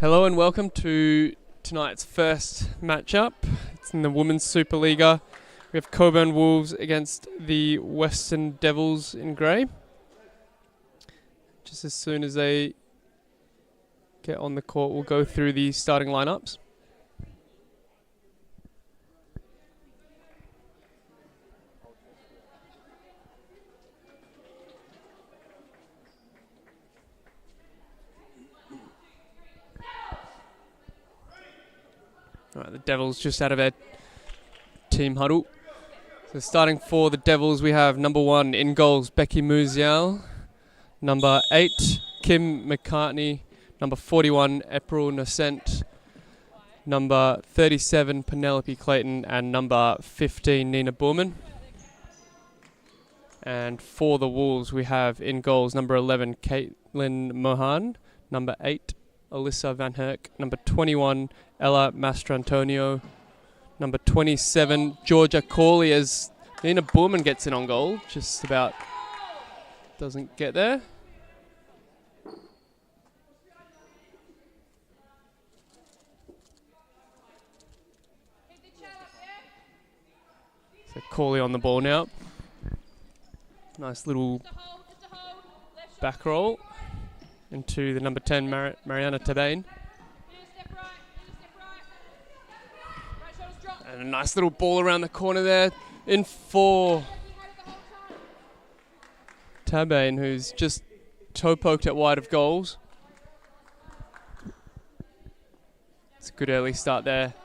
Hello and welcome to tonight's first matchup. It's in the Women's Supa-Liga. We have Cockburn Wolves against the Western Devils in grey. Just as soon as they get on the court, we'll go through the starting lineups. Alright, the Devils just out of their team huddle. So starting for the Devils, we have number 1 in goals, Becky Musial. Number 8, Kim McCartney. Number 41, April Nocent. Number 37, Penelope Clayton. And number 15, Nina Boorman. And for the Wolves, we have in goals, number 11, Caitlin Mohan. Number 8, Alyssa Van Herk. Number 21, Ella Mastrantonio. Number 27, Georgia Cawley, as Nina Boorman gets in on goal. Just about doesn't get there. So Cawley on the ball now. Nice little back roll into the number 10, Mariana Tabane. And a nice little ball around the corner there. In for Tabane, who's just toe poked at wide of goals. It's a good early start there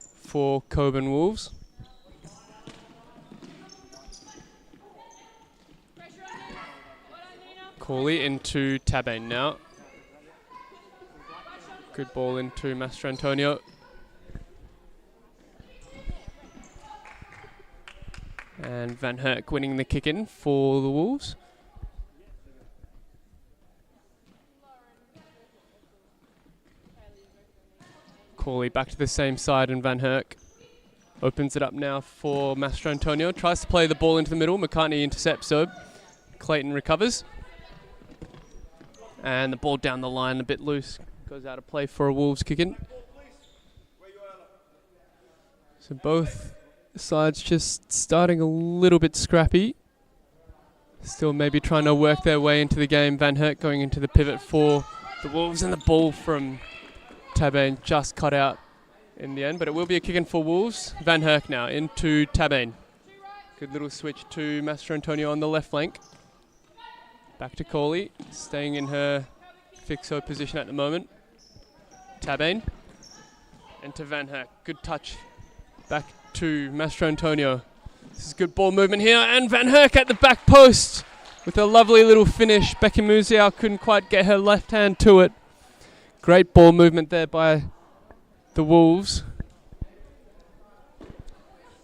for Cockburn Wolves. Cawley into Tabane now. Good ball into Mastrantonio. And Van Herk winning the kick in for the Wolves. Cawley back to the same side, and Van Herk opens it up now for Mastrantonio. Tries to play the ball into the middle. McCartney intercepts, so Clayton recovers. And the ball down the line a bit loose. Goes out of play for a Wolves kick in. So both sides just starting a little bit scrappy. Still maybe trying to work their way into the game. Van Herk going into the pivot for the Wolves, and the ball from Tabane just cut out in the end, but it will be a kick in for Wolves. Van Herk now into Tabane. Good little switch to Mastrantonio on the left flank. Back to Cawley, staying in her fixo position at the moment. Tabane into Van Herk. Good touch back to Mastrantonio. This is good ball movement here, and Van Herk at the back post with a lovely little finish. Becky Musial couldn't quite get her left hand to it. Great ball movement there by the Wolves.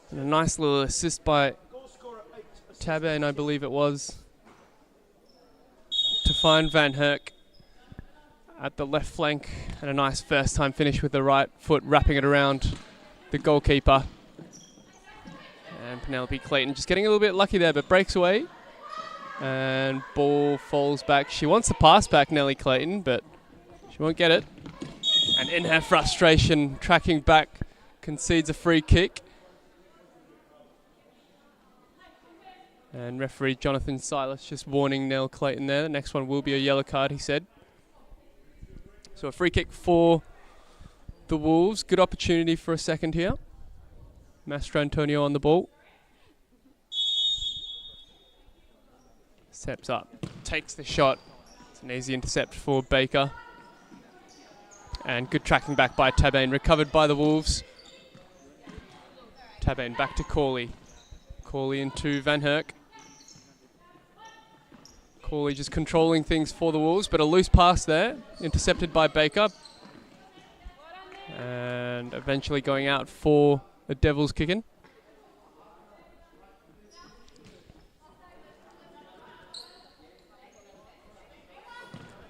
And a nice little assist by Tabane, I believe it was, to find Van Herk at the left flank, and a nice first time finish with the right foot, wrapping it around the goalkeeper. And Penelope Clayton just getting a little bit lucky there, but breaks away. And ball falls back. She wants to pass back, Nellie Clayton, but she won't get it. And in her frustration, tracking back, concedes a free kick. And referee Jonathan Silas just warning Nell Clayton there. The next one will be a yellow card, he said. So a free kick for the Wolves. Good opportunity for a second here. Mastrantonio on the ball. Steps up, takes the shot. It's an easy intercept for Baker. And good tracking back by Tabane, recovered by the Wolves. Tabane back to Cawley. Cawley into Van Herk. Cawley just controlling things for the Wolves, but a loose pass there, intercepted by Baker. And eventually going out for the Devils kick-in.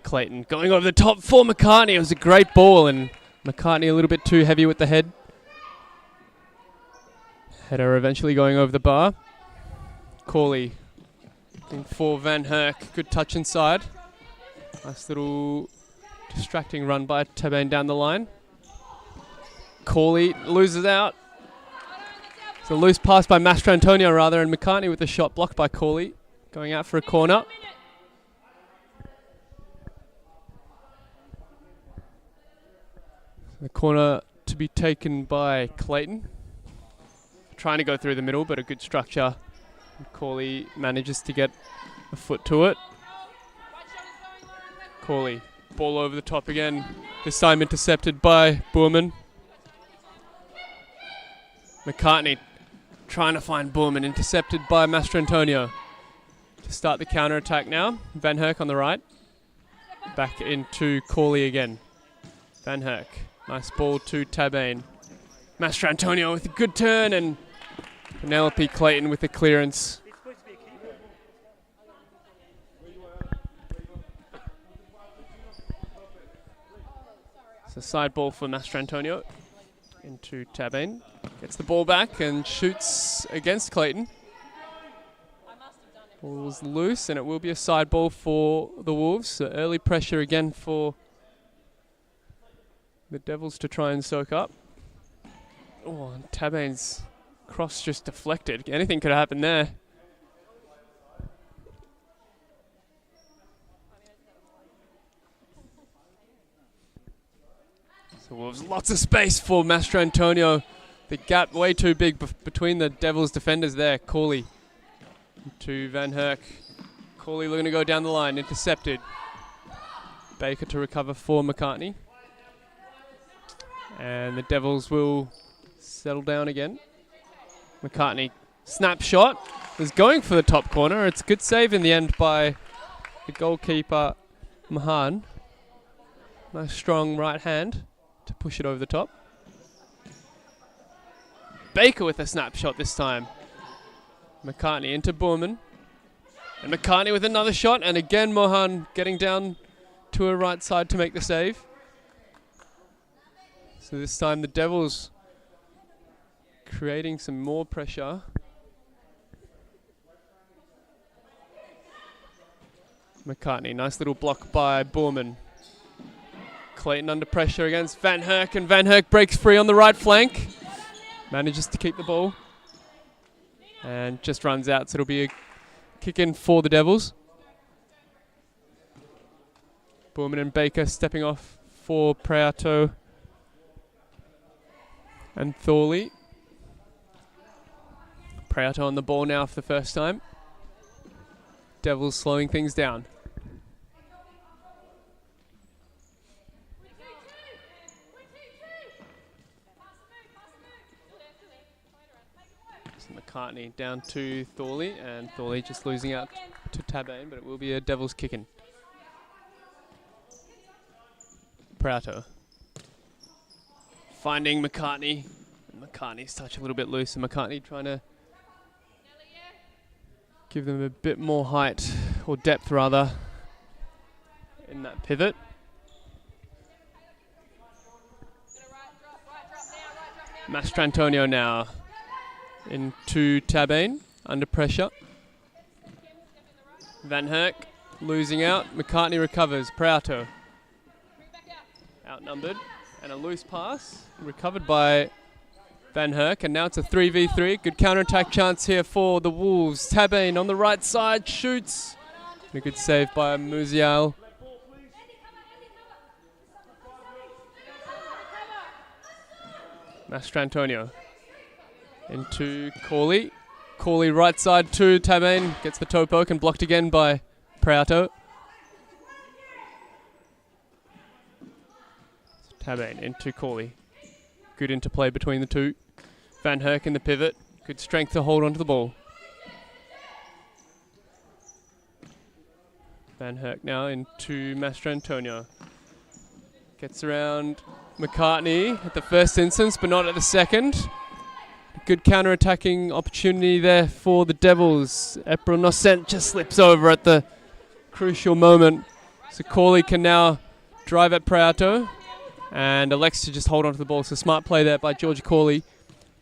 Clayton going over the top for McCartney. It was a great ball, and McCartney a little bit too heavy with the head. Header eventually going over the bar. Cawley looking for Van Herk. Good touch inside. Nice little Distracting run by Tabane down the line. Corley loses out. It's a loose pass by Mastrantonio rather, and McCartney with the shot blocked by Corley. Going out for a corner. The corner to be taken by Clayton. Trying to go through the middle, but a good structure. Corley manages to get a foot to it. Corley, ball over the top again. This time intercepted by Boorman. McCartney trying to find Boorman, intercepted by Mastrantonio. To start the counter attack now. Van Herk on the right. Back into Corley again. Van Herk. Nice ball to Tabane. Mastrantonio with a good turn, and Penelope Clayton with the clearance. It's a side ball for Mastrantonio into Tabane. Gets the ball back and shoots against Clayton. Ball's loose, and it will be a side ball for the Wolves. So early pressure again for the Devils to try and soak up. Oh, and Tabane's cross just deflected. Anything could have happened there. So Wolves, lots of space for Mastrantonio. The gap way too big between the Devils defenders there. Corley to Van Herk. Corley looking to go down the line, intercepted. Baker to recover for McCartney. And the Devils will settle down again. McCartney, snapshot, is going for the top corner. It's a good save in the end by the goalkeeper, Mahan. Nice strong right hand to push it over the top. Baker with a snapshot this time. McCartney into Boorman. And McCartney with another shot, and again Mohan getting down to her right side to make the save. So this time the Devils creating some more pressure. McCartney, nice little block by Boorman. Clayton under pressure against Van Herk, and Van Herk breaks free on the right flank. Manages to keep the ball. And just runs out, so it'll be a kick in for the Devils. Boorman and Baker stepping off for Prato and Thorley. Prato on the ball now for the first time. Devils slowing things down. McCartney down to Thorley, and Thorley just losing out to Tabane, but it will be a Devils kick-in. Prato finding McCartney. McCartney's touch a little bit loose, and McCartney trying to give them a bit more height, or depth rather, in that pivot. Mastrantonio now into Tabane, under pressure. Van Herk losing out. McCartney recovers. Prato outnumbered, and a loose pass recovered by Van Herk, and now it's a 3v3. Good counter-attack chance here for the Wolves. Tabane on the right side shoots. And a good save by Musial. Mastrantonio into Corley. Corley right side to Tabane. Gets the toe poke and blocked again by Prato. Tabane into Corley. Good interplay between the two. Van Herk in the pivot. Good strength to hold onto the ball. Van Herk now into Mastrantonio. Gets around McCartney at the first instance, but not at the second. Good counter-attacking opportunity there for the Devils. Epronoscent just slips over at the crucial moment. So Corley can now drive at Prato and elects to just hold onto the ball. So smart play there by George Corley.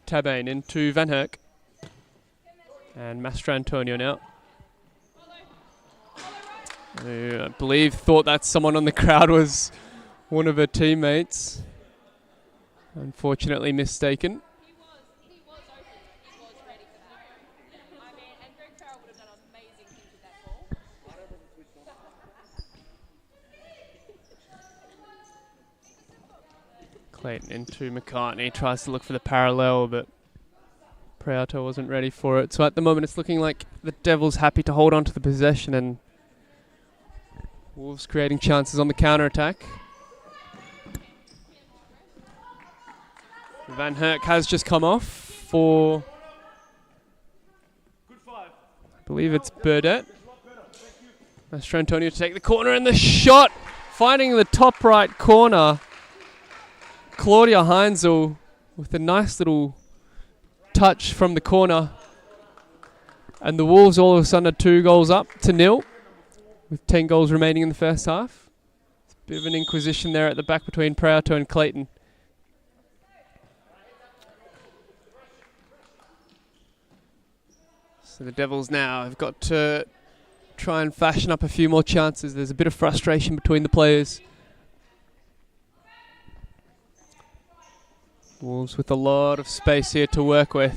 Tabane into Van Herk. And Mastrantonio now. I believe thought that someone on the crowd was one of her teammates. Unfortunately mistaken. Clayton into McCartney, tries to look for the parallel, but Prieto wasn't ready for it. So at the moment it's looking like the Devils happy to hold on to the possession, and Wolves creating chances on the counter-attack. Van Herk has just come off for, I believe it's Burdett. Master Antonio to take the corner, and the shot finding the top right corner. Claudia Heinzel with a nice little touch from the corner. And the Wolves all of a sudden are 2 goals up to 0 with 10 goals remaining in the first half. It's a bit of an inquisition there at the back between Prieto and Clayton. So the Devils now have got to try and fashion up a few more chances. There's a bit of frustration between the players. Wolves with a lot of space here to work with.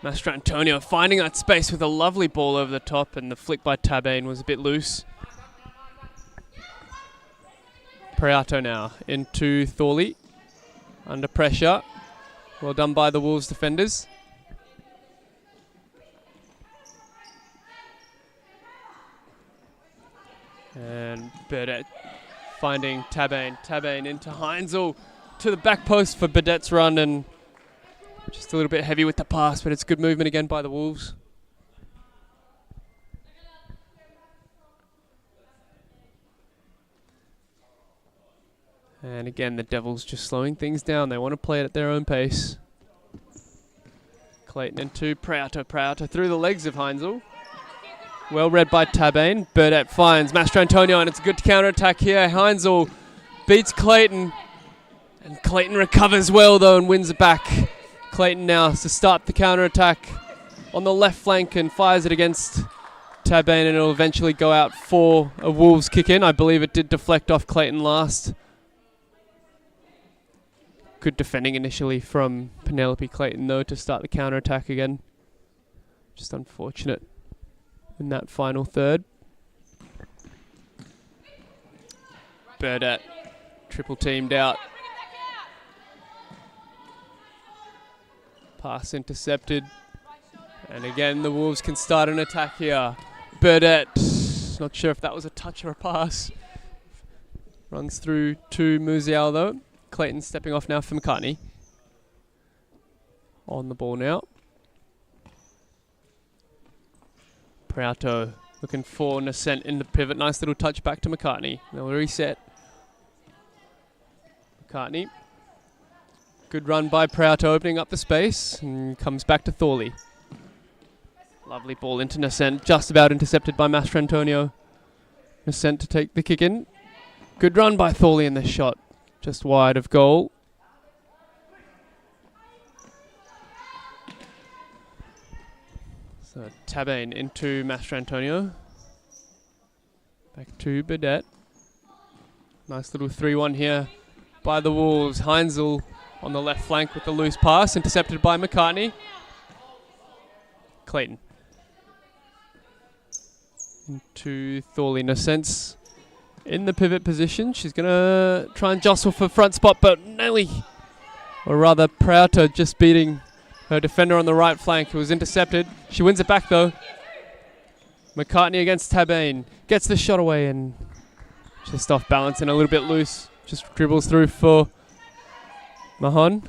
Master Antonio finding that space with a lovely ball over the top, and the flick by Tabane was a bit loose. Prieto now into Thorley. Under pressure. Well done by the Wolves defenders. And Burdett finding Tabane. Tabane into Heinzel. To the back post for Burdett's run, and just a little bit heavy with the pass, but it's good movement again by the Wolves. And again, the Devils just slowing things down. They want to play it at their own pace. Clayton into Prieto. Prieto through the legs of Heinzel. Well read by Tabane. Burdett finds Master Antonio, and it's a good counter-attack here. Heinzel beats Clayton. And Clayton recovers well though and wins it back. Clayton now to start the counter-attack on the left flank and fires it against Tabane, and it'll eventually go out for a Wolves kick in. I believe it did deflect off Clayton last. Good defending initially from Penelope Clayton though to start the counter-attack again. Just unfortunate in that final third. Burdett triple teamed out. Pass intercepted. And again, the Wolves can start an attack here. Burdett, not sure if that was a touch or a pass. Runs through to Musial though. Clayton stepping off now for McCartney. On the ball now. Prieto looking for an ascent in the pivot. Nice little touch back to McCartney. They'll reset. McCartney. Good run by Prieto, opening up the space, and comes back to Thorley. Lovely ball into Nascent, just about intercepted by Master Antonio. Nascent to take the kick in. Good run by Thorley in the shot, just wide of goal. So Tabane into Master Antonio. Back to Burdett. Nice little 3-1 here by the Wolves. Heinzel on the left flank with the loose pass, intercepted by McCartney. Clayton. Into Thorley. Nascent's in the pivot position. She's going to try and jostle for front spot, but Nelly, or rather Prieto, just beating her defender on the right flank, who was intercepted. She wins it back though. McCartney against Tabane. Gets the shot away and just off balance and a little bit loose. Just dribbles through for Mahon.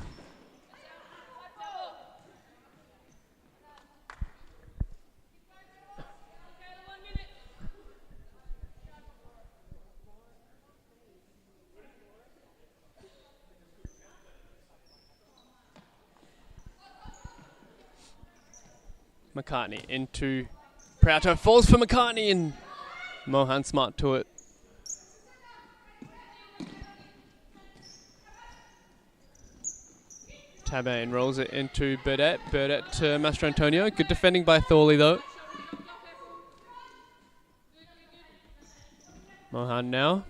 McCartney into Prieto. Falls for McCartney and Mohan smart to it. Tabane rolls it into Burdett. Burdett to Master Antonio. Good defending by Thorley though. Mohan now.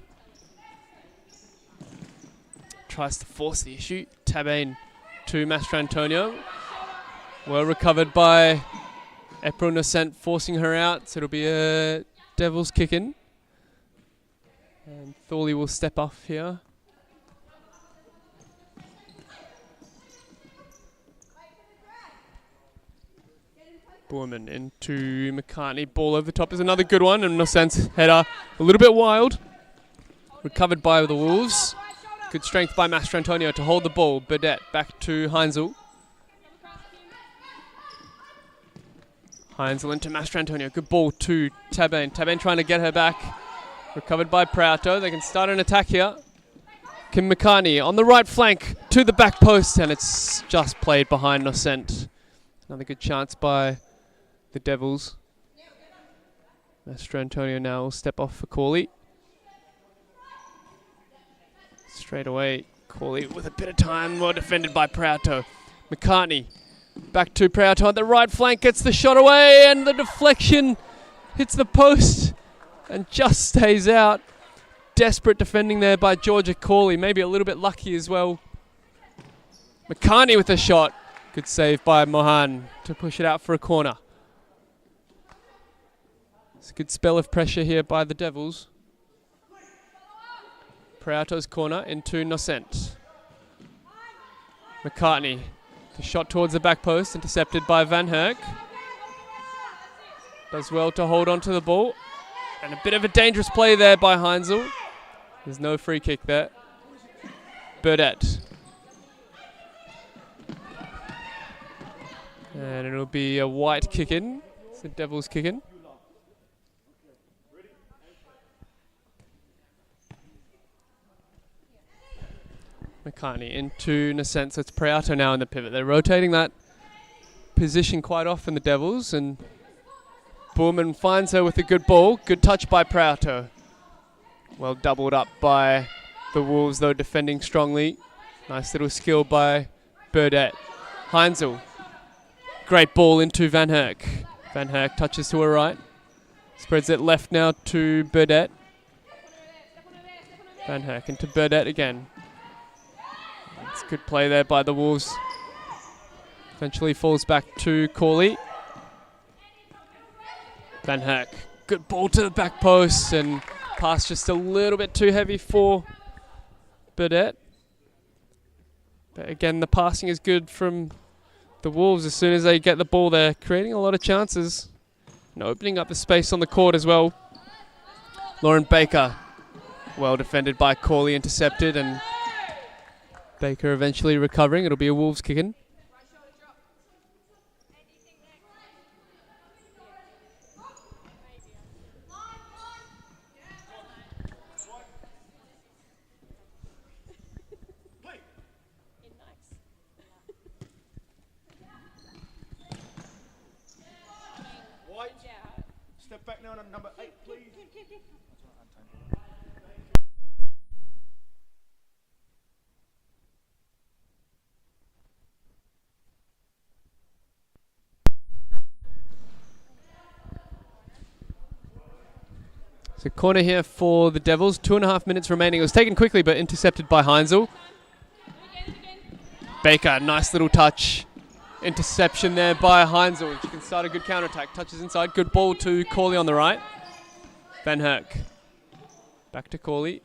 tries to force the issue. Tabane to Mastrantonio. Well recovered by April Nocent, forcing her out. So it'll be a Devils kick in. And Thorley will step off here. Borman into McCartney. Ball over the top is another good one. And Nocent's header a little bit wild. Recovered by the Wolves. Good strength by Mastrantonio to hold the ball. Burdett back to Heinzel. Heinzel into Mastrantonio. Good ball to Tabane. Tabane trying to get her back. Recovered by Prato. They can start an attack here. Kim McCartney on the right flank to the back post, and it's just played behind Nocent. Another good chance by the Devils. Mastrantonio now will step off for Corley. Straight away, Corley with a bit of time, well defended by Prato. McCartney back to Prato on the right flank, gets the shot away, and the deflection hits the post and just stays out. Desperate defending there by Georgia Corley, maybe a little bit lucky as well. McCartney with a shot. Good save by Mohan to push it out for a corner. It's a good spell of pressure here by the Devils. Prato's corner into Nocent. McCartney. The shot towards the back post, intercepted by Van Herk. Does well to hold on to the ball. And a bit of a dangerous play there by Heinzel. There's no free kick there. Burdett. And it'll be a white kick in. It's the Devils kick in. McCartney into Nocent, so it's Prato now in the pivot. They're rotating that position quite often, the Devils, and Borman finds her with a good ball. Good touch by Prato. Well doubled up by the Wolves, though, defending strongly. Nice little skill by Burdett. Heinzel. Great ball into Van Herk. Van Herk touches to her right. Spreads it left now to Burdett. Van Herk into Burdett again. It's good play there by the Wolves. Eventually falls back to Corley. Van Herk. Good ball to the back post, and pass just a little bit too heavy for Burdett. But again, the passing is good from the Wolves. As soon as they get the ball, they're creating a lot of chances and opening up the space on the court as well. Lauren Baker, well defended by Corley, intercepted, and Baker eventually recovering. It'll be a Wolves kick in. Step back now on number 8, please. So corner here for the Devils. 2.5 minutes remaining. It was taken quickly, but intercepted by Heinzel. Baker, nice little touch. Interception there by Heinzel. She can start a good counter-attack. Touches inside. Good ball to Corley on the right. Van Herk. Back to Corley.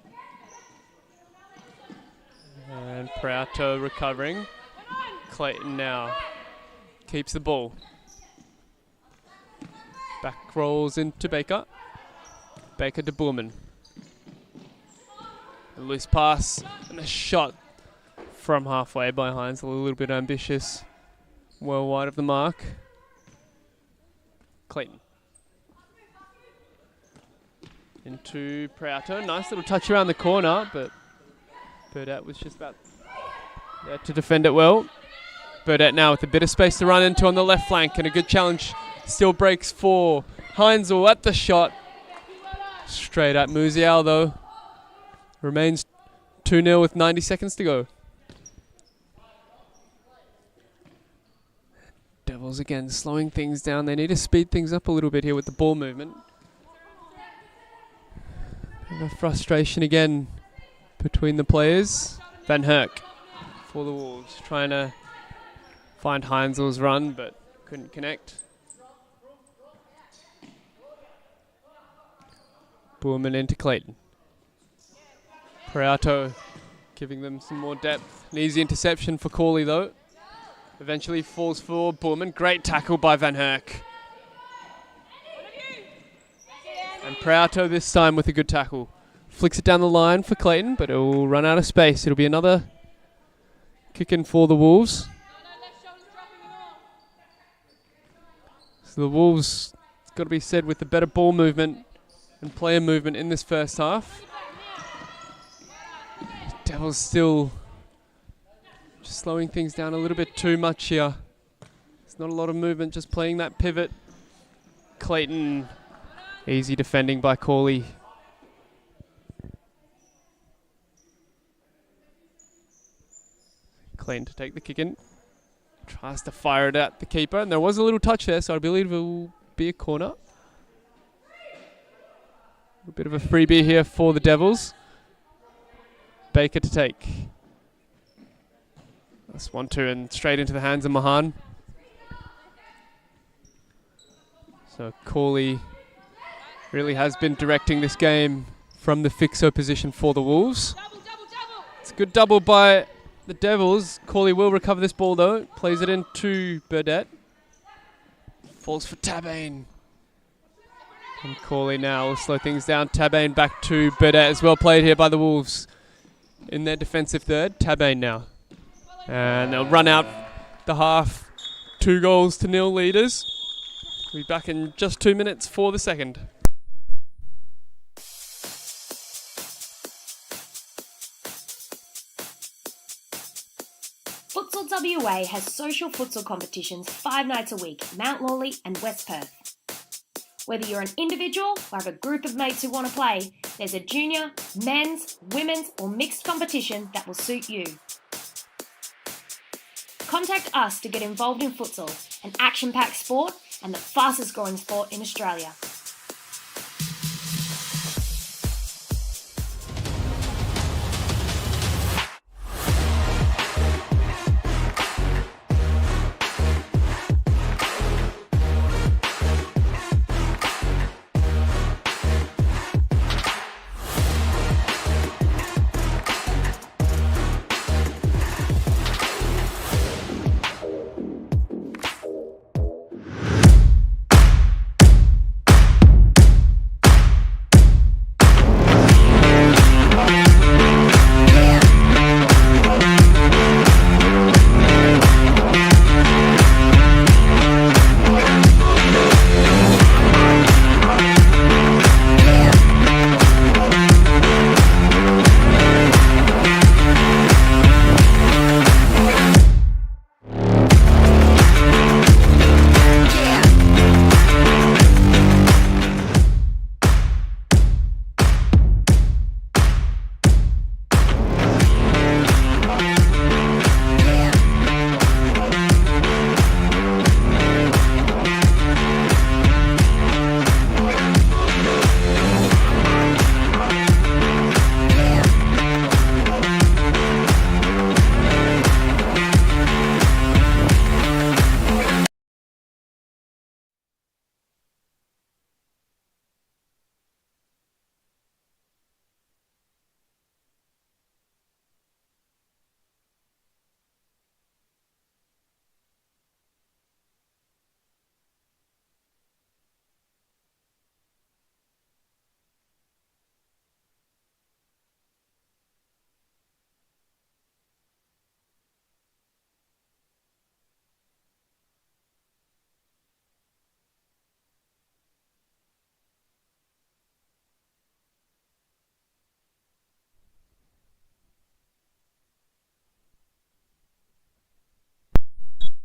And Prato recovering. Clayton now keeps the ball. Back rolls into Baker. Baker to Borman. A loose pass and a shot from halfway by Heinzel. A little bit ambitious. Well wide of the mark. Clayton. Into Prato. Nice little touch around the corner, but Burdett was just about there to defend it well. Burdett now with a bit of space to run into on the left flank, and a good challenge still breaks for Heinzel at the shot. Straight at Musial though. Remains 2-0 with 90 seconds to go. Devils again slowing things down. They need to speed things up a little bit here with the ball movement. And the frustration again between the players. Van Herk for the Wolves, trying to find Heinzel's run, but couldn't connect. Boorman into Clayton. Prato giving them some more depth. An easy interception for Cawley though. Eventually falls for Boorman. Great tackle by Van Herk. And Prato this time with a good tackle. Flicks it down the line for Clayton, but it will run out of space. It'll be another kick in for the Wolves. So the Wolves, it's got to be said, with the better ball movement and player movement in this first half. Devils still just slowing things down a little bit too much here. There's not a lot of movement, just playing that pivot. Clayton, easy defending by Cawley. Clayton to take the kick in. Tries to fire it at the keeper, and there was a little touch there, so I believe it will be a corner. A bit of a freebie here for the Devils. Baker to take. That's 1-2 and straight into the hands of Mahan. So Cawley really has been directing this game from the fixer position for the Wolves. It's a good double by the Devils. Cawley will recover this ball though. Plays it into Burdett. Falls for Tabane. And Cawley now will slow things down. Tabane back to Burdett as well. Played here by the Wolves in their defensive third. Tabane now. And they'll run out the half. 2-0 leaders. We'll be back in just 2 minutes for the second. Futsal WA has social futsal competitions 5 nights a week, Mount Lawley and West Perth. Whether you're an individual or have a group of mates who want to play, there's a junior, men's, women's or mixed competition that will suit you. Contact us to get involved in futsal, an action-packed sport and the fastest growing sport in Australia.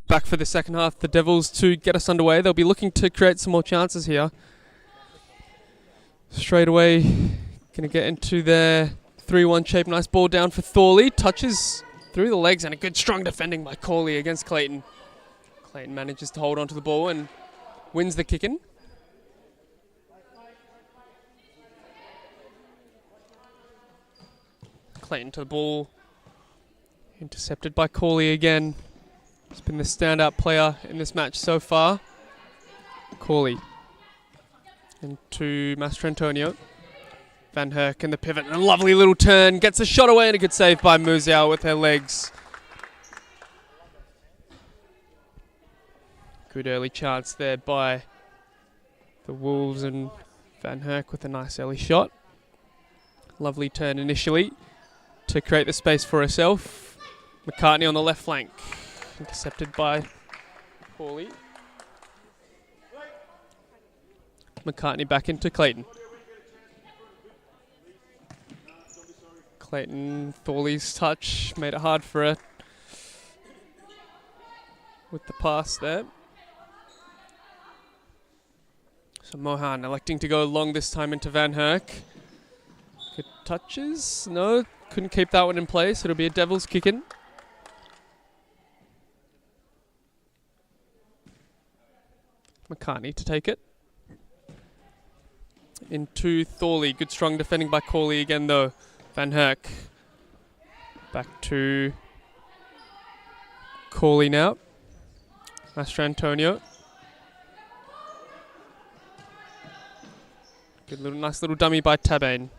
Back for the second half, the Devils to get us underway. They'll be looking to create some more chances here. Straight away, going to get into their 3-1 shape. Nice ball down for Thorley. Touches through the legs and a good strong defending by Cawley against Clayton. Clayton manages to hold onto the ball and wins the kick-in. Clayton to the ball. Intercepted by Corley again. He's been the standout player in this match so far. Corley into Mastrantonio. Van Herk in the pivot, and a lovely little turn. Gets a shot away and a good save by Musial with her legs. Good early chance there by the Wolves, and Van Herk with a nice early shot. Lovely turn initially to create the space for herself. McCartney on the left flank. Intercepted by Corley. McCartney back into Clayton. Clayton, Thorley's touch made it hard for her with the pass there. So Mohan electing to go long this time into Van Herk. Good touches. No, couldn't keep that one in place. It'll be a Devils kick in. McCartney to take it. Into Thorley. Good strong defending by Corley again though. Van Herk. Back to Corley now. Mastrantonio. Good little, nice little dummy by Tabane.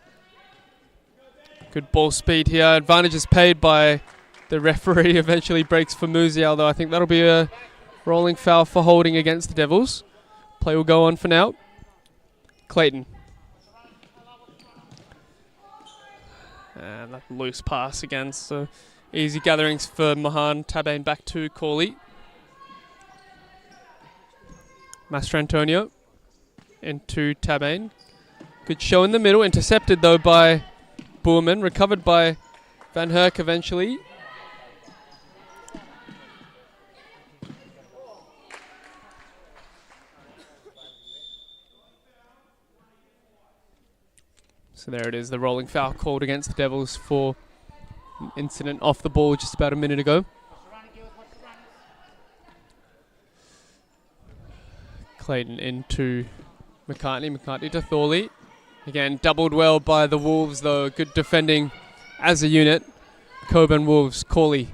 Good ball speed here. Advantage is paid by the referee. Eventually breaks for Musial, though. I think that'll be a rolling foul for holding against the Devils. Play will go on for now. Clayton. And that loose pass again. So easy gatherings for Mahan. Tabane back to Corley. Mastrantonio into Tabane. Good show in the middle. Intercepted though by Boorman. Recovered by Van Herk eventually. So there it is, the rolling foul called against the Devils for an incident off the ball just about a minute ago. Clayton into McCartney. McCartney to Thorley. Again, doubled well by the Wolves though. Good defending as a unit. Cockburn Wolves. Corley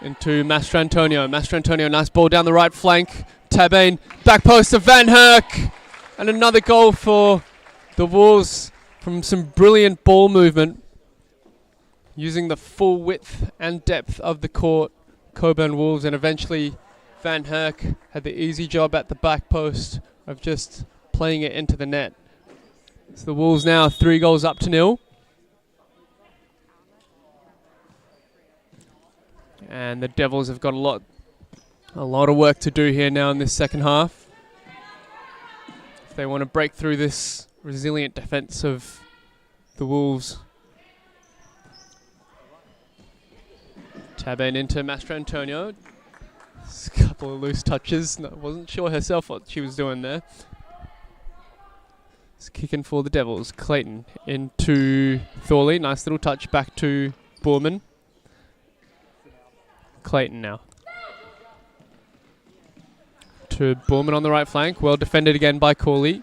into Mastrantonio. Mastrantonio, nice ball down the right flank. Tabane, back post to Van Herk. And another goal for the Wolves from some brilliant ball movement. Using the full width and depth of the court. Cockburn Wolves, and eventually Van Herk had the easy job at the back post of just playing it into the net. So the Wolves now 3 goals up to 0. And the Devils have got a lot of work to do here now in this second half. If they want to break through this resilient defense of the Wolves. Tabane into Mastrantonio. A couple of loose touches. No, wasn't sure herself what she was doing there. It's kicking for the Devils. Clayton into Thorley. Nice little touch back to Boorman. Clayton now. To Boorman on the right flank. Well defended again by Corley.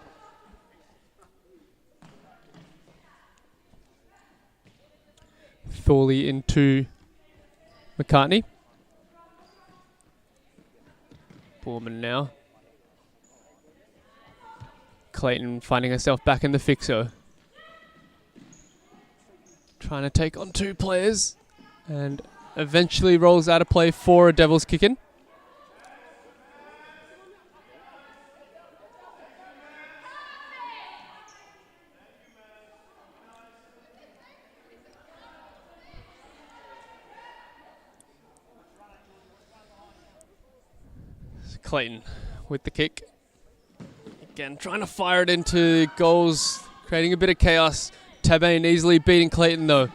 Thorley into McCartney. Boorman now. Clayton finding herself back in the fixo. Trying to take on 2 players. And eventually rolls out of play for a Devils kick-in. Clayton with the kick. Again, trying to fire it into goals, creating a bit of chaos. Tabane easily beating Clayton though.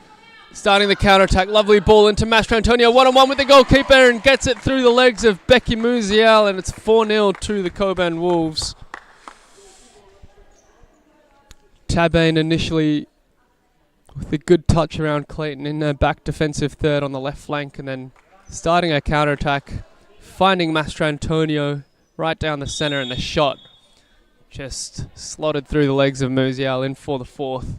Starting the counter-attack, lovely ball into Mastrantonio, one-on-one with the goalkeeper and gets it through the legs of Becky Musial, and it's 4-0 to the Cockburn Wolves. Tabane initially with a good touch around Clayton in their back defensive third on the left flank, and then starting a counter-attack, finding Mastrantonio right down the centre, and the shot just slotted through the legs of Musial in for the 4th.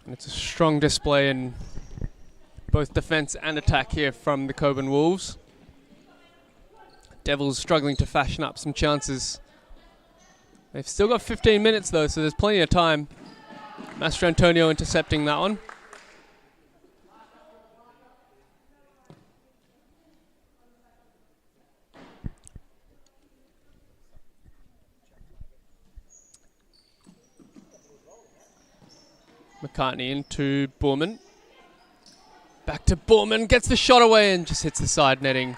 And it's a strong display in both defence and attack here from the Cockburn Wolves. Devils struggling to fashion up some chances. They've still got 15 minutes though, so there's plenty of time. Master Antonio intercepting that one. McCartney into Borman. Back to Borman, gets the shot away and just hits the side netting.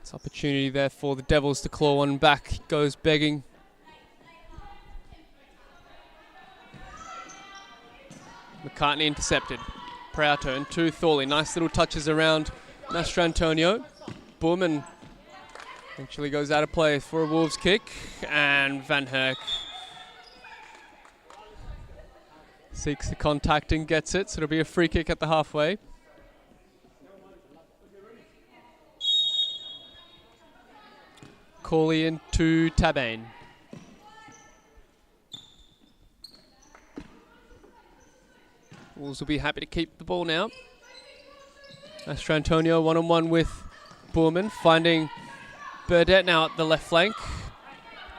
It's opportunity there for the Devils to claw one back. Goes begging. McCartney intercepted. Prauto into Thorley. Nice little touches around Master Antonio. Borman eventually goes out of play for a Wolves kick. And Van Herk seeks the contact and gets it, so it'll be a free kick at the halfway. Corley into Tabane. Wolves will be happy to keep the ball now. Master Antonio one-on-one with Borman, finding Burdett now at the left flank.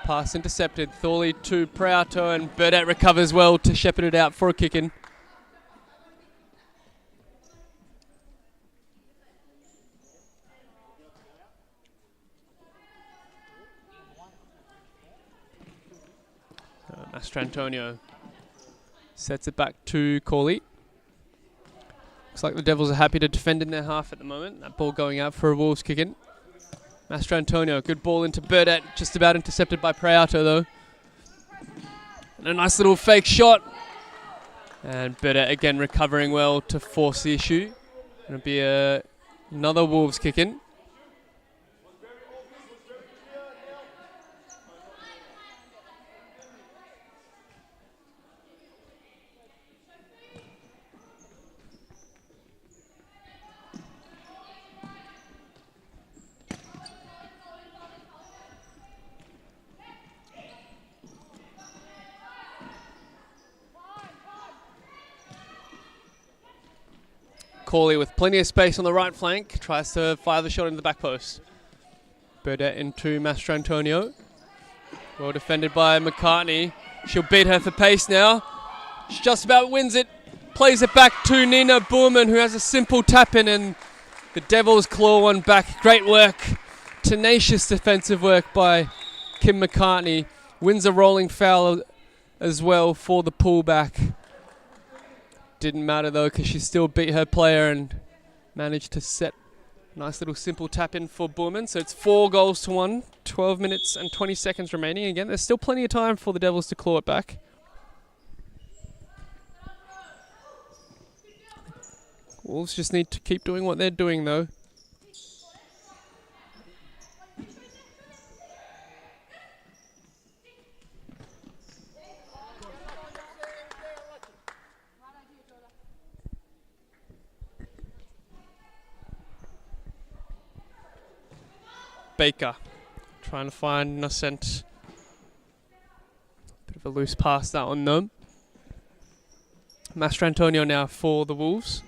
Pass intercepted. Thorley to Prauto, and Burdett recovers well to shepherd it out for a kick-in. Master Antonio sets it back to Corley. Looks like the Devils are happy to defend in their half at the moment. That ball going out for a Wolves kick-in. Master Antonio, good ball into Burdett, just about intercepted by Prauto though. And a nice little fake shot. And Burdett again recovering well to force the issue. It'll be another Wolves kick-in. Corley with plenty of space on the right flank, tries to fire the shot into the back post. Burdett into Master Antonio. Well defended by McCartney. She'll beat her for pace now. She just about wins it. Plays it back to Nina Borman, who has a simple tap in, and the Devils claw one back. Great work. Tenacious defensive work by Kim McCartney. Wins a rolling foul as well for the pullback. Didn't matter though, because she still beat her player and managed to set a nice little simple tap in for Borman. So it's 4-1. 12 minutes and 20 seconds remaining. Again, there's still plenty of time for the Devils to claw it back. Wolves just need to keep doing what they're doing though. Baker trying to find Innocent. Bit of a loose pass that one though. Master Antonio now for the Wolves.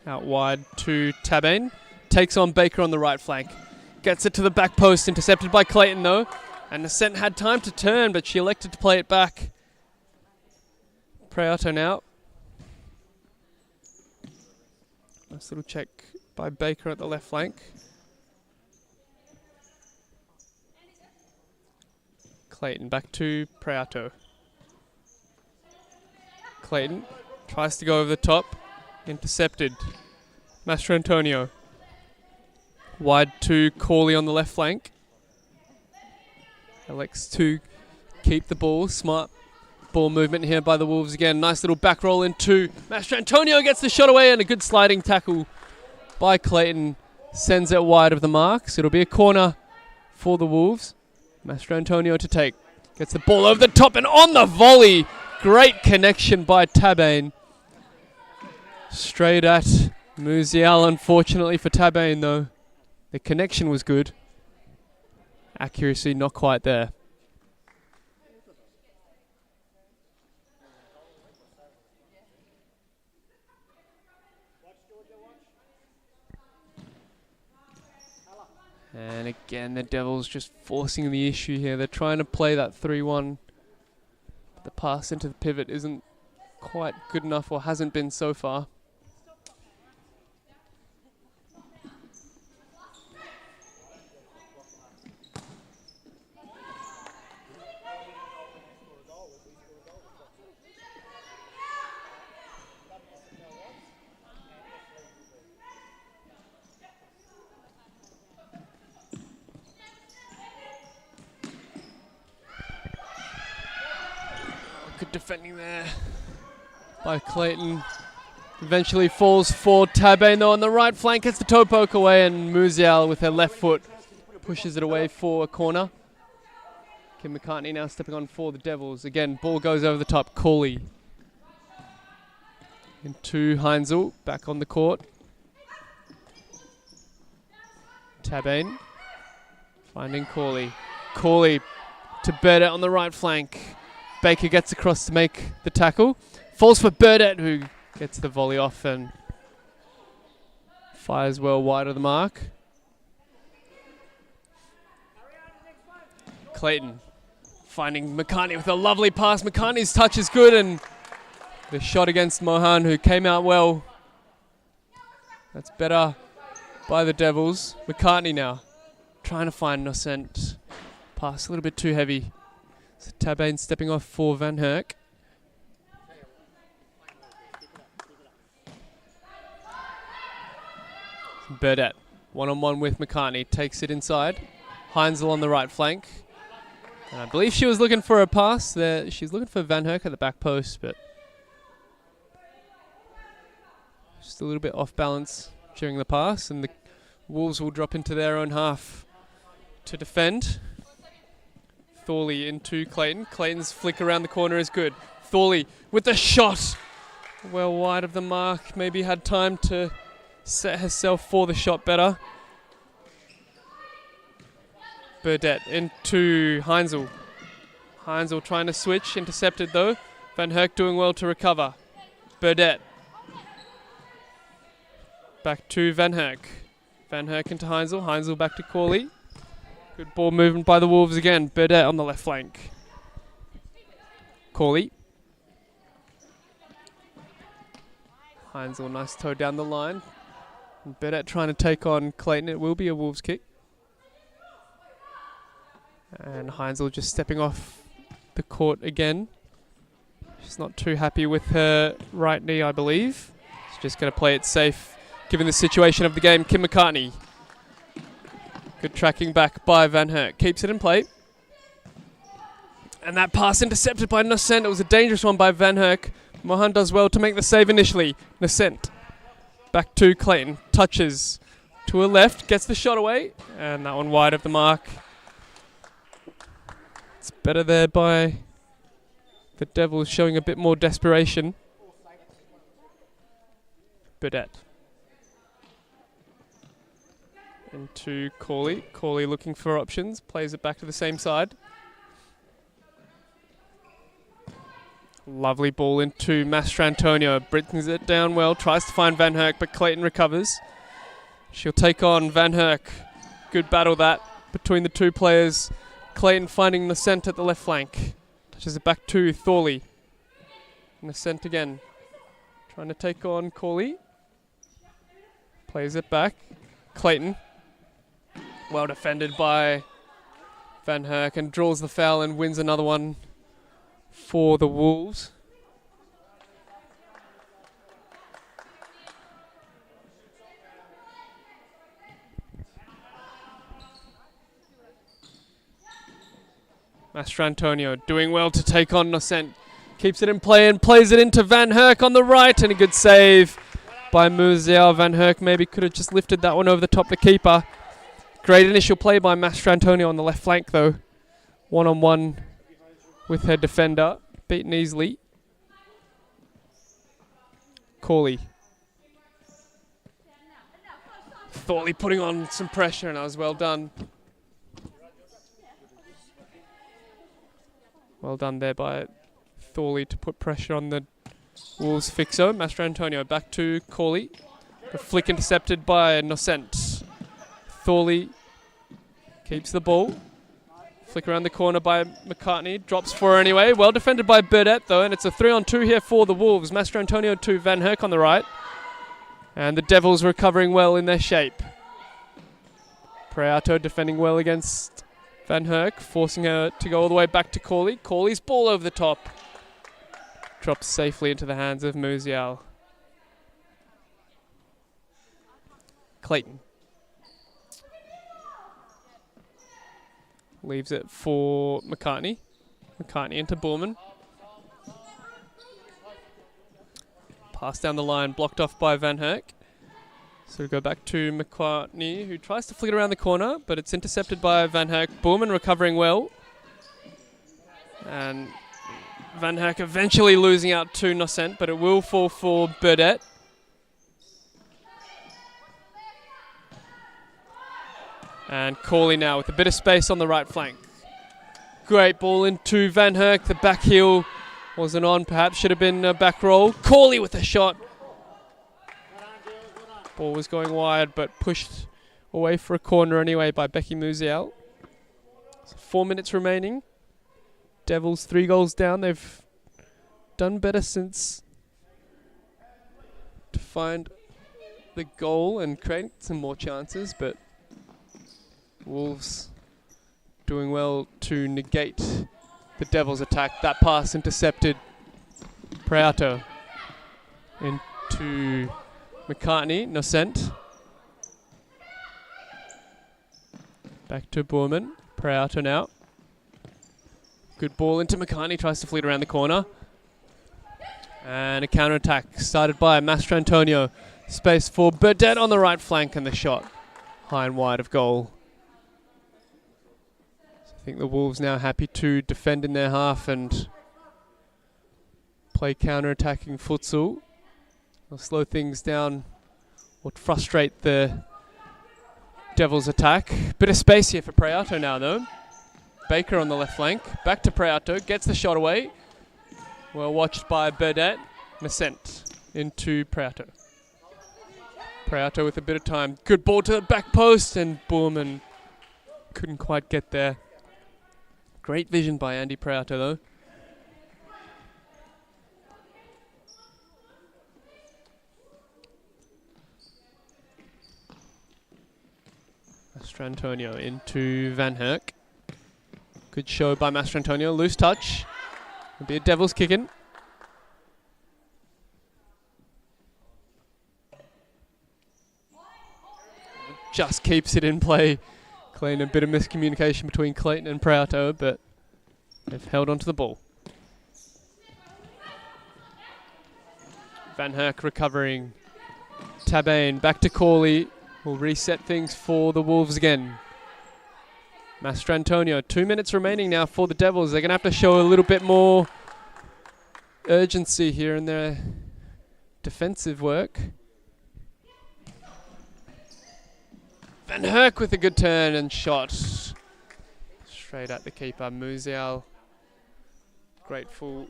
Out wide to Tabane. Takes on Baker on the right flank. Gets it to the back post, intercepted by Clayton though. And Innocent had time to turn, but she elected to play it back. Prauto now. Nice little check by Baker at the left flank. Clayton back to Prauto. Clayton tries to go over the top. Intercepted. Master Antonio. Wide to Corley on the left flank. Elects to keep the ball. Smart ball movement here by the Wolves again. Nice little back roll into Master Antonio. Gets the shot away, and a good sliding tackle by Clayton. Sends it wide of the mark. So it'll be a corner for the Wolves. Master Antonio to take. Gets the ball over the top and on the volley. Great connection by Tabane. Straight at Musial, unfortunately for Tabane though. The connection was good. Accuracy not quite there. And again, the Devils just forcing the issue here. They're trying to play that 3-1. The pass into the pivot isn't quite good enough, or hasn't been so far. Good defending there by Clayton. Eventually falls for Tabane though on the right flank. Gets the toe poke away, and Musial with her left foot pushes it away for a corner. Kim McCartney now stepping on for the Devils. Again, ball goes over the top. Cooley into Heinzel. Back on the court. Tabane finding Cooley. Cooley to Burdett on the right flank. Baker gets across to make the tackle. Falls for Burdett, who gets the volley off and fires well wide of the mark. Clayton finding McCartney with a lovely pass. McCartney's touch is good, and the shot against Mohan, who came out well. That's better by the Devils. McCartney now trying to find Nocent. Pass a little bit too heavy. So Tabane stepping off for Van Herk. Burdett, one-on-one with McCartney, takes it inside. Heinzel on the right flank. And I believe she was looking for a pass there. She's looking for Van Herk at the back post, but just a little bit off balance during the pass, and the Wolves will drop into their own half to defend. Thorley into Clayton. Clayton's flick around the corner is good. Thorley with the shot. Well wide of the mark. Maybe had time to set herself for the shot better. Burdett into Heinzel. Heinzel trying to switch. Intercepted though. Van Herk doing well to recover. Burdett. Back to Van Herk. Van Herk into Heinzel. Heinzel back to Corley. Good ball movement by the Wolves again. Burdett on the left flank. Corley. Heinzel, nice toe down the line. And Burdett trying to take on Clayton. It will be a Wolves kick. And Heinzel just stepping off the court again. She's not too happy with her right knee, I believe. She's just going to play it safe, given the situation of the game. Kim McCartney. Good tracking back by Van Herk. Keeps it in play. And that pass intercepted by Nocent. It was a dangerous one by Van Herk. Mohan does well to make the save initially. Nocent. Back to Clayton. Touches to her left. Gets the shot away. And that one wide of the mark. It's better there by the Devils, showing a bit more desperation. Burdett. Into Corley. Corley looking for options. Plays it back to the same side. Lovely ball into Mastrantonio. Brings it down well. Tries to find Van Herk, but Clayton recovers. She'll take on Van Herk. Good battle that between the two players. Clayton finding Nocent at the left flank. Touches it back to Thorley. Nocent again. Trying to take on Corley. Plays it back. Clayton. Well defended by Van Herk, and draws the foul and wins another one for the Wolves. Mastrantonio doing well to take on Nocent. Keeps it in play and plays it into Van Herk on the right, and a good save by Musial. Van Herk maybe could have just lifted that one over the top of the keeper. Great initial play by Mastrantonio on the left flank though. One-on-one with her defender. Beaten easily. Corley. Thorley putting on some pressure, and that was well done. Well done there by Thorley to put pressure on the Wolves fixer. Mastrantonio back to Corley. The flick intercepted by Nocent. Thorley Keeps the ball. Flick around the corner by McCartney. Drops for her anyway. Well defended by Burdett though, and it's a 3-on-2 here for the Wolves. Master Antonio to Van Herk on the right. And the Devils recovering well in their shape. Preato defending well against Van Herk, forcing her to go all the way back to Corley. Corley's ball over the top. Drops safely into the hands of Musial. Clayton. Leaves it for McCartney. McCartney into Borman. Pass down the line, blocked off by Van Herk. So we go back to McCartney, who tries to flick it around the corner, but it's intercepted by Van Herk. Borman recovering well. And Van Herk eventually losing out to Nocent, but it will fall for Burdett. And Corley now with a bit of space on the right flank. Great ball into Van Herk. The back heel wasn't on, perhaps should have been a back roll. Corley with a shot. Ball was going wide, but pushed away for a corner anyway by Becky Musial. So 4 minutes remaining. Devils 3 goals down. They've done better since to find the goal and create some more chances, but Wolves doing well to negate the Devils' attack. That pass intercepted. Preato into McCartney. Nocent. Back to Borman. Preato now. Good ball into McCartney. Tries to fleet around the corner. And a counter-attack started by Mastro Antonio. Space for Burdett on the right flank, and the shot high and wide of goal. I think the Wolves now happy to defend in their half and play counter-attacking futsal. They'll slow things down or frustrate the Devils' attack. Bit of space here for Preato now though. Baker on the left flank. Back to Preato. Gets the shot away. Well watched by Burdett. Nocent into Preato. Preato with a bit of time. Good ball to the back post, and Borman couldn't quite get there. Great vision by Andy Preato though. Master Antonio into Van Herk. Good show by Master Antonio. Loose touch. It'll be a Devils kick-in. Just keeps it in play. Clayton, a bit of miscommunication between Clayton and Preato, but they've held onto the ball. Van Herk recovering. Tabane back to Corley. Will reset things for the Wolves again. Master Antonio, 2 minutes remaining now for the Devils. They're going to have to show a little bit more urgency here in their defensive work. Van Herk with a good turn and shot. Straight at the keeper. Musial grateful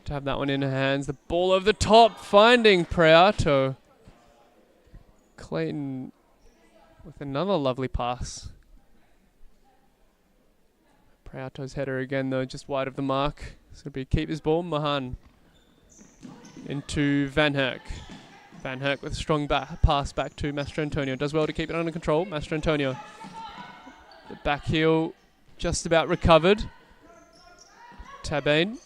to have that one in her hands. The ball over the top, finding Preato. Clayton with another lovely pass. Preato's header again though, just wide of the mark. It's going to be a keeper's ball. Mahan into Van Herk. Van Herk with a strong pass back to Master Antonio. Does well to keep it under control. Master Antonio. The back heel just about recovered. Tabane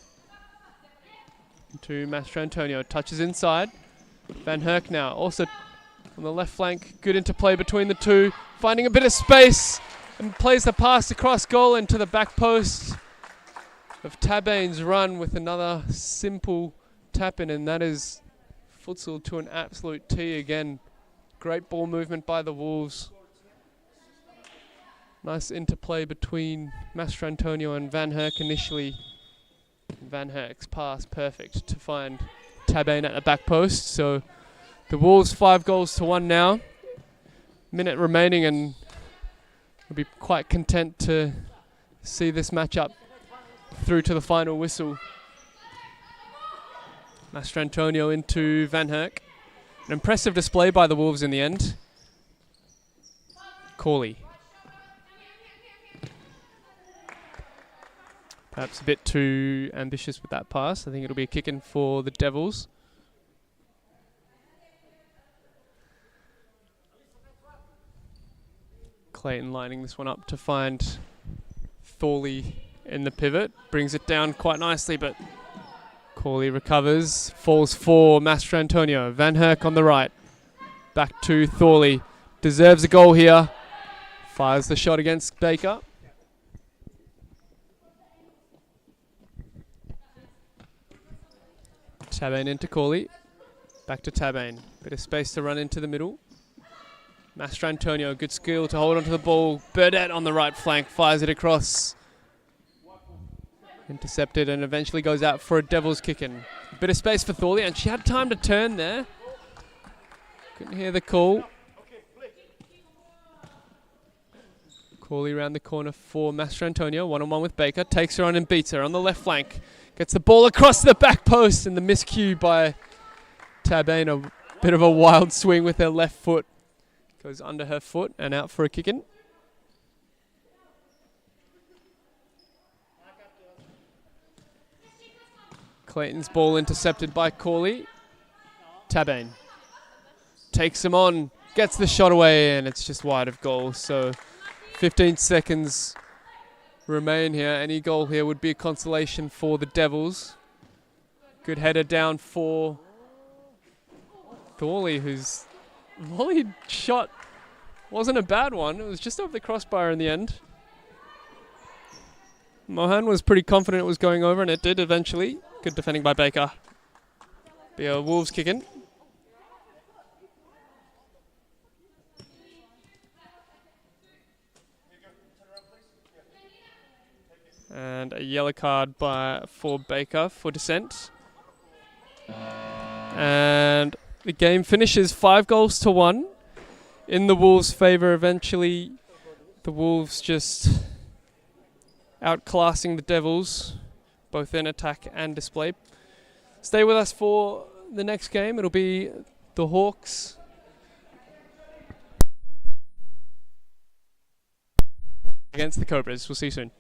to Master Antonio. Touches inside. Van Herk now also on the left flank. Good interplay between the two. Finding a bit of space and plays the pass across goal into the back post of Tabane's run with another simple tap in, and that is futsal to an absolute T again. Great ball movement by the Wolves. Nice interplay between Master Antonio and Van Herk initially. Van Herk's pass perfect to find Tabane at the back post. So the Wolves 5-1 now. Minute remaining, and we'll be quite content to see this matchup through to the final whistle. Master Antonio into Van Herk. An impressive display by the Wolves in the end. Corley Perhaps a bit too ambitious with that pass. I think it'll be a kick-in for the Devils. Clayton lining this one up to find Thorley in the pivot. Brings it down quite nicely, but Corley recovers. Falls for Mastrantonio. Van Herk on the right. Back to Thorley. Deserves a goal here. Fires the shot against Baker. Tabane into Corley. Back to Tabane. Bit of space to run into the middle. Mastrantonio, good skill to hold onto the ball. Burdett on the right flank, fires it across. Intercepted and eventually goes out for a Devils kick-in. Bit of space for Thorley, and she had time to turn there. Couldn't hear the call. Corley around the corner for Mastrantonio, one-on-one with Baker. Takes her on and beats her on the left flank. Gets the ball across the back post, and the miscue by Tabane. A bit of a wild swing with her left foot. Goes under her foot and out for a kick-in. Clayton's ball intercepted by Corley. Tabane takes him on, gets the shot away, and it's just wide of goal. So 15 seconds remain here. Any goal here would be a consolation for the Devils. Good header down for Thorley, whose volley shot wasn't a bad one. It was just over the crossbar in the end. Mohan was pretty confident it was going over, and it did eventually. Good defending by Baker. Be a Wolves kick-in. And a yellow card for Baker for dissent. And the game finishes 5-1 in the Wolves' favour. Eventually, the Wolves just outclassing the Devils, both in attack and display. Stay with us for the next game. It'll be the Hawks against the Cobras. We'll see you soon.